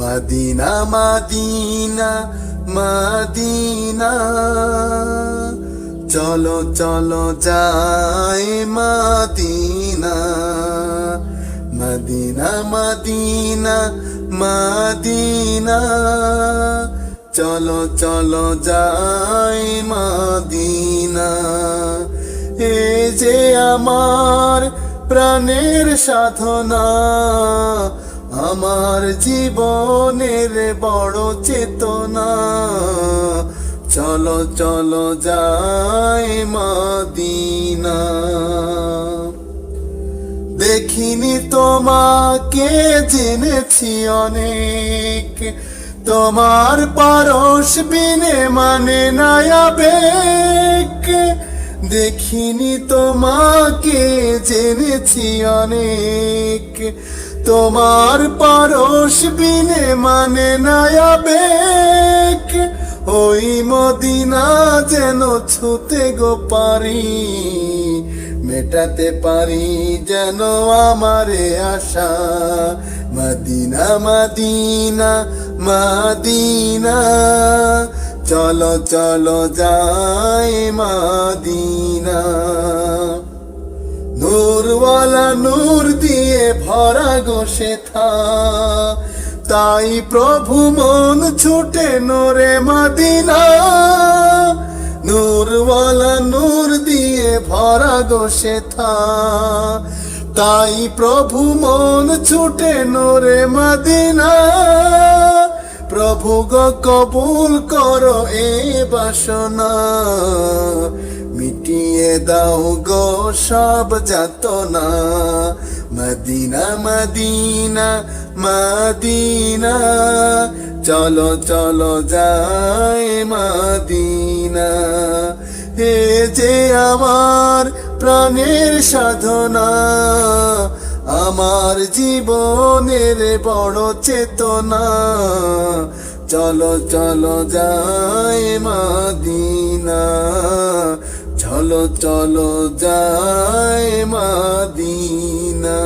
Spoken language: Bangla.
মদিনা মদিনা মদিনা, চলো চলো যাই মদিনা। মদিনা মদিনা মদিনা, চলো চলো যাই মদিনা। এ যে আমার প্রাণের সাধনা, আমার জীবনের বড় চেতনা। চলো চলো যাই মদিনা। দেখিনি তোমাকে, জেনেছি অনেক, তোমার পরশ বিনে মানে না আবেগ। দেখিনি তোমাকে, জেনেছি অনেক, তোমার পরশ বিনে মানে না আবেগ। ওই মদিনা যেন ছুতে গো পারি, মেটাতে পারি যেন আমারে আশা। মদিনা মদিনা মদিনা, চলো চলো যাই মদিনা। নূরওয়ালা নূর দিয়ে ভরা গো সেথা, তাই প্রভু মন ছুটে নোরে মদিনা। নূরওয়ালা নূর দিয়ে ভরা গো সেথা, তাই প্রভু মন ছুটে নোরে মদিনা। প্রভু গো কবুল করো এ বাসনা, মিটিয়ে দাও গো সব যাতনা। মদিনা মদিনা মদিনা, চলো চলো যাই মদিনা। হে যে আমার প্রাণের সাধনা, আমার জীবনের বড় চেতনা। চলো চলো যাই মদিনা, চলো চলো যাই মদিনা।